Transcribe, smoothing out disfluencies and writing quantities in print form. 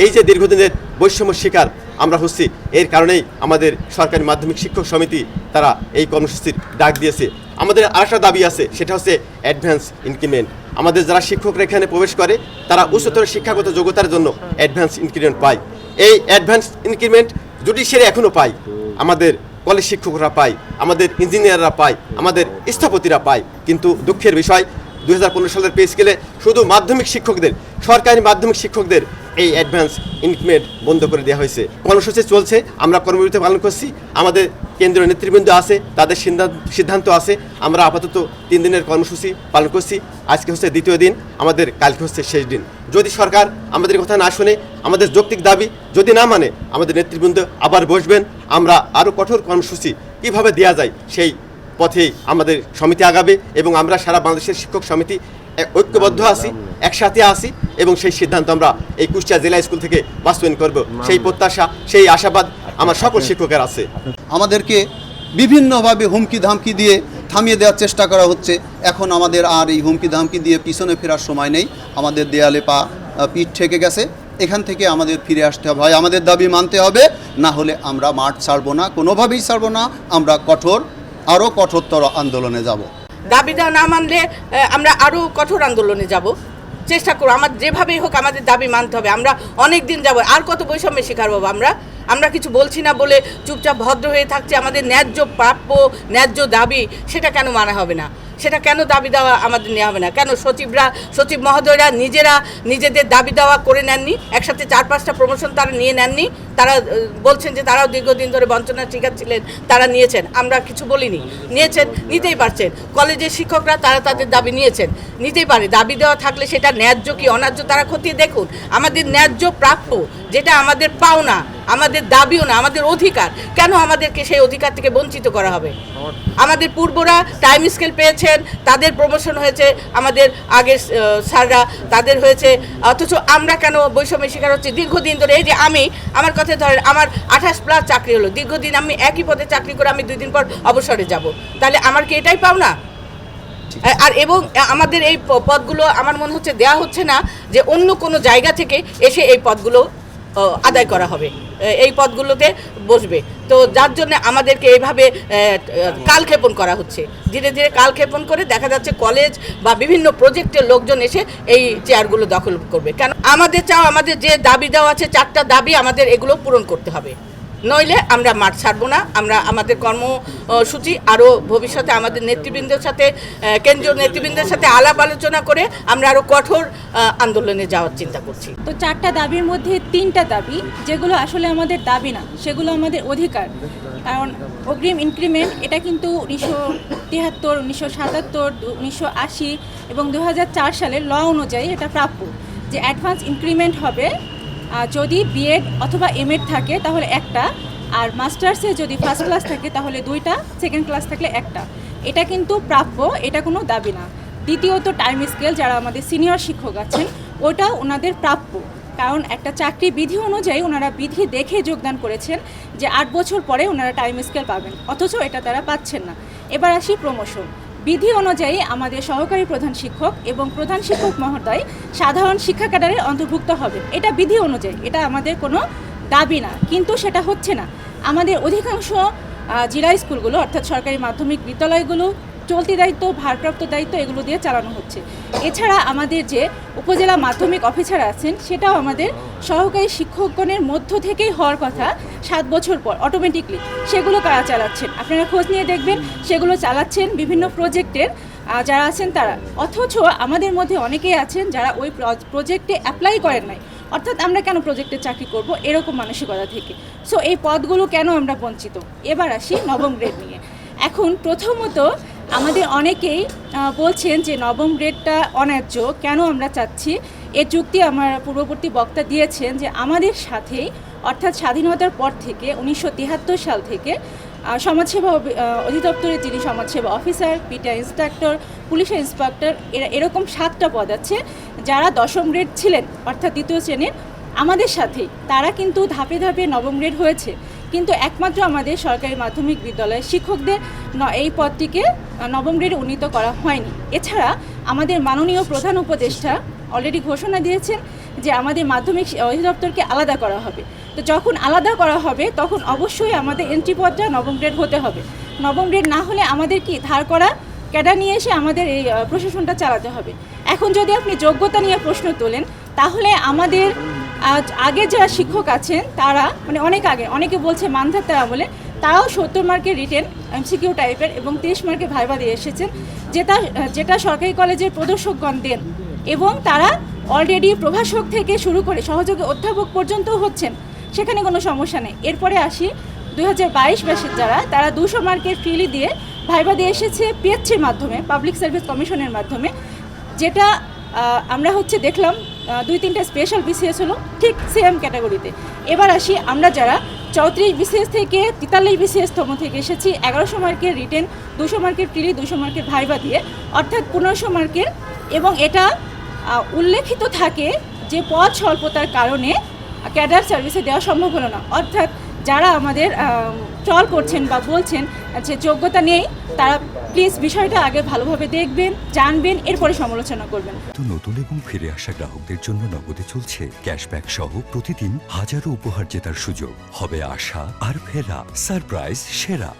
এই যে দীর্ঘদিনের বৈষম্য শিকার আমরা হচ্ছি, এর কারণেই আমাদের সরকারি মাধ্যমিক শিক্ষক সমিতি তারা এই কর্মসূচির ডাক দিয়েছে। আমাদের আরেকটা দাবি আছে, সেটা হচ্ছে অ্যাডভান্স ইনক্রিমেন্ট। আমাদের যারা শিক্ষকরা এখানে প্রবেশ করে তারা উচ্চতর শিক্ষাগত যোগ্যতার জন্য অ্যাডভান্স ইনক্রিমেন্ট পায়। এই অ্যাডভান্স ইনক্রিমেন্ট জুডিশিয়ারি এখনও পায়, আমাদের কলেজ শিক্ষকরা পায়, আমাদের ইঞ্জিনিয়াররা পায়, আমাদের স্থপতিরা পায়। কিন্তু দুঃখের বিষয় 2015 সালের পে স্কেলে শুধু মাধ্যমিক শিক্ষকদের, সরকারি মাধ্যমিক শিক্ষকদের এই অ্যাডভান্স ইনক্রিমেন্ট বন্ধ করে দেওয়া হয়েছে। কর্মসূচি চলছে, আমরা কর্মবিরতি পালন করছি, আমাদের কেন্দ্রীয় নেতৃবৃন্দ আছে, তাদের সিদ্ধান্ত আছে। আমরা আপাতত 3 দিনের কর্মসূচি পালন করছি। আজকে হচ্ছে দ্বিতীয় দিন, আমাদের কালকে হচ্ছে শেষ দিন। যদি সরকার আমাদের কথা না শুনে, আমাদের যৌক্তিক দাবি যদি না মানে, আমাদের নেতৃবৃন্দ আবার বসবেন। আমরা আরও কঠোর কর্মসূচি কীভাবে দেওয়া যায় সেই পথেই আমাদের সমিতি আগাবে এবং আমরা সারা বাংলাদেশের শিক্ষক সমিতি ঐক্যবদ্ধ আছি, একসাথে আছি এবং সেই সিদ্ধান্ত আমরা এই কুষ্টিয়া জেলা স্কুল থেকে বাস্তবায়ন করব। সেই প্রত্যাশা, সেই আশাবাদ আমার সকল শিক্ষকের আছে। আমাদেরকে বিভিন্নভাবে হুমকি ধামকি দিয়ে থামিয়ে দেওয়ার চেষ্টা করা হচ্ছে। এখন আমাদের আর এই হুমকি ধামকি দিয়ে পিছনে ফেরার সময় নেই। আমাদের দেয়ালে পিঠ ঠেকে গেছে, এখান থেকে আমাদের ফিরে আসতে হবে। হয় আমাদের দাবি মানতে হবে, না হলে আমরা মাঠ ছাড়বো না, কোনোভাবেই ছাড়বো না। আমরা আরও কঠোরতর আন্দোলনে যাব। দাবি দেওয়া না মানলে আমরা আরও কঠোর আন্দোলনে যাব, চেষ্টা করব। আমার যেভাবেই হোক আমাদের দাবি মানতে হবে। আমরা অনেক দিন যাব, আর কত বৈষম্যের শিকার হবো আমরা কিছু বলছি না বলে চুপচাপ ভদ্র হয়ে থাকছি। আমাদের ন্যায্য প্রাপ্য, ন্যায্য দাবি সেটা কেন মানা হবে না? সেটা কেন দাবি দেওয়া আমাদের নেওয়া হবে না? কেন সচিব মহোদয়রা নিজেদের দাবি দেওয়া করে নেননি? একসাথে 4-5টা প্রমোশন তারা নিয়ে নেননি? তারা বলছেন যে তারাও দীর্ঘদিন ধরে বঞ্চনার শিকার ছিলেন, তারা নিয়েছেন, আমরা কিছু বলিনি। নিয়েছেন, নিতেই পারছেন। কলেজের শিক্ষকরা তারা তাদের দাবি নিয়েছেন, নিতেই পারে। দাবি দেওয়া থাকলে সেটা ন্যায্য কি অন্যায্য তারা খতিয়ে দেখুন। আমাদের ন্যায্য প্রাপ্য, যেটা আমাদের পাওনা, আমাদের দাবিও না, আমাদের অধিকার, কেন আমাদেরকে সেই অধিকার থেকে বঞ্চিত করা হবে? আমাদের পূর্বরা টাইম স্কেল পেয়েছেন, তাদের প্রমোশন হয়েছে, আমাদের আগের স্যাররা তাদের হয়েছে, অথচ আমরা কেন বৈষম্যের শিকার হচ্ছি দীর্ঘদিন ধরে? এই যে আমার কথা ধরেন, আমার 28+ চাকরি হলো, দীর্ঘদিন আমি একই পদে চাকরি করে আমি 2 দিন পর অবসরে যাব, তাহলে আমার কি এটাই পাও না? আর এবং আমাদের এই পদগুলো আমার মনে হচ্ছে দেয়া হচ্ছে না, যে অন্য কোনো জায়গা থেকে এসে এই পদগুলো আদায় করা হবে, এই পদগুলোতে বসবে। তো যার জন্য আমাদেরকে এইভাবে কালক্ষেপণ করা হচ্ছে, ধীরে ধীরে কালক্ষেপণ করে দেখা যাচ্ছে কলেজ বা বিভিন্ন প্রজেক্টের লোকজন এসে এই চেয়ারগুলো দখল করবে। কেন? আমাদের যে দাবি দেওয়া আছে 4টা দাবি, আমাদের এগুলো পূরণ করতে হবে, নইলে আমরা মাঠ ছাড়বো না। আমরা আমাদের কর্মসূচি আরও ভবিষ্যতে আমাদের নেতৃবৃন্দের সাথে, কেন্দ্রীয় নেতৃবৃন্দের সাথে আলাপ আলোচনা করে আমরা আরও কঠোর আন্দোলনে যাওয়ার চিন্তা করছি। তো 4টা দাবির মধ্যে 3টা দাবি যেগুলো আসলে আমাদের দাবি না, সেগুলো আমাদের অধিকার। কারণ অগ্রিম ইনক্রিমেন্ট এটা কিন্তু 1973, 1977, 1980 এবং 2004 সালের ল অনুযায়ী এটা প্রাপ্য, যে অ্যাডভান্স ইনক্রিমেন্ট হবে যদি বিএড অথবা এমএড থাকে তাহলে 1টা, আর মাস্টার্সে যদি ফার্স্ট ক্লাস থাকে তাহলে 2টা, সেকেন্ড ক্লাস থাকলে 1টা। এটা কিন্তু প্রাপ্য, এটা কোনো দাবি না। দ্বিতীয়ত টাইম স্কেল, যারা আমাদের সিনিয়র শিক্ষক আছেন ওটা ওনাদের প্রাপ্য, কারণ একটা চাকরি বিধি অনুযায়ী ওনারা বিধি দেখে যোগদান করেছেন যে 8 বছর পরে ওনারা টাইম স্কেল পাবেন, অথচ এটা তারা পাচ্ছেন না। এবার আসি প্রমোশন। বিধি অনুযায়ী আমাদের সহকারী প্রধান শিক্ষক এবং প্রধান শিক্ষক মহোদয় সাধারণ শিক্ষা ক্যাডারে অন্তর্ভুক্ত হবে, এটা বিধি অনুযায়ী, এটা আমাদের কোনো দাবি না। কিন্তু সেটা হচ্ছে না। আমাদের অধিকাংশ জেলা স্কুলগুলো অর্থাৎ সরকারি মাধ্যমিক বিদ্যালয়গুলো চলতি দায়িত্ব, ভারপ্রাপ্ত দায়িত্ব এগুলো দিয়ে চালানো হচ্ছে। এছাড়া আমাদের যে উপজেলা মাধ্যমিক অফিসার আছেন সেটাও আমাদের সহকারী শিক্ষকগণের মধ্য থেকেই হওয়ার কথা 7 বছর পর অটোমেটিকলি, সেগুলো কারা চালাচ্ছেন? আপনারা খোঁজ নিয়ে দেখবেন, সেগুলো চালাচ্ছেন বিভিন্ন প্রজেক্টের যারা আছেন তারা। অথচ আমাদের মধ্যে অনেকেই আছেন যারা ওই প্রজেক্টে অ্যাপ্লাই করেন নাই, অর্থাৎ আমরা কেন প্রজেক্টে চাকরি করব, এরকম মানসিকতা থেকে। সো এই পদগুলো কেন আমরা বঞ্চিত? এবার আসি নবম গ্রেড নিয়ে। এখন প্রথমত আমাদের অনেকেই বলছেন যে নবম গ্রেডটা অন্যায্য, কেন আমরা চাচ্ছি? এর যুক্তি আমার পূর্ববর্তী বক্তা দিয়েছেন যে আমাদের সাথেই অর্থাৎ স্বাধীনতার পর থেকে 1973 সাল থেকে সমাজসেবা অধিদপ্তরের যিনি সমাজসেবা অফিসার, পিটা ইন্সট্রাক্টর, পুলিশের ইন্সপেক্টর, এরকম 7টা পদ আছে যারা 10ম গ্রেড ছিলেন অর্থাৎ 2য় শ্রেণীর আমাদের সাথেই, তারা কিন্তু ধাপে ধাপে নবম গ্রেড হয়েছে। কিন্তু একমাত্র আমাদের সরকারি মাধ্যমিক বিদ্যালয়ের শিক্ষকদের এই পদটিকে নবম গ্রেডে উন্নীত করা হয়নি। এছাড়া আমাদের মাননীয় প্রধান উপদেষ্টা অলরেডি ঘোষণা দিয়েছেন যে আমাদের মাধ্যমিক অধিদপ্তরকে আলাদা করা হবে। তো যখন আলাদা করা হবে তখন অবশ্যই আমাদের এন্ট্রি পদটা নবম গ্রেড হতে হবে। নবম গ্রেড না হলে আমাদের কি ধার করা ক্যাডার নিয়ে এসে আমাদের এই প্রশাসনটা চালাতে হবে। এখন যদি আপনি যোগ্যতা নিয়ে প্রশ্ন তোলেন তাহলে আমাদের আগে যারা শিক্ষক আছেন তারা মানে অনেক আগে, অনেকে বলছে মানধাতার আমলে, তারাও 70 মার্কের রিটেন এমসিকিউ টাইপের এবং 30 মার্কের ভাইবা দিয়ে এসেছেন, যেটা সরকারি কলেজের প্রদর্শকগণ দেন, এবং তারা অলরেডি প্রভাষক থেকে শুরু করে সহযোগী অধ্যাপক পর্যন্ত হচ্ছেন, সেখানে কোনো সমস্যা নেই। এরপরে আসি 2022 ব্যাচের যারা, তারা 200 মার্কের ফ্রিলি দিয়ে ভাইবা দিয়ে এসেছে পিএসসির মাধ্যমে, পাবলিক সার্ভিস কমিশনের মাধ্যমে, যেটা আমরা দেখলাম 2-3টা স্পেশাল বিসিএস হলো ঠিক সেম ক্যাটাগরিতে। এবার আসি আমরা যারা 34 বিসিএস থেকে 43 বিসিএস তম থেকে এসেছি 1100 মার্কের রিটেন, 200 মার্কের ফ্রিলি, 200 মার্কের ভাইবা দিয়ে, অর্থাৎ 1500 মার্কের, এবং এটা উল্লেখিত থাকে যে পদ স্বল্পতার কারণে ক্যাডার সার্ভিসে দেওয়া সম্ভব হলো না। অর্থাৎ যারা আমাদের ট্রল করছেন বা বলছেন যে যোগ্যতা নেই, তারা প্লিজ বিষয়টা আগে ভালোভাবে দেখবেন, জানবেন, এরপরে সমালোচনা করবেন। তো নতুন এবং ফিরে আসা গ্রাহকদের জন্য নগদে চলছে ক্যাশব্যাক সহ প্রতিদিন হাজারো উপহার জেতার সুযোগ। হবে আশা আর ফেরা, সারপ্রাইজ সেরা।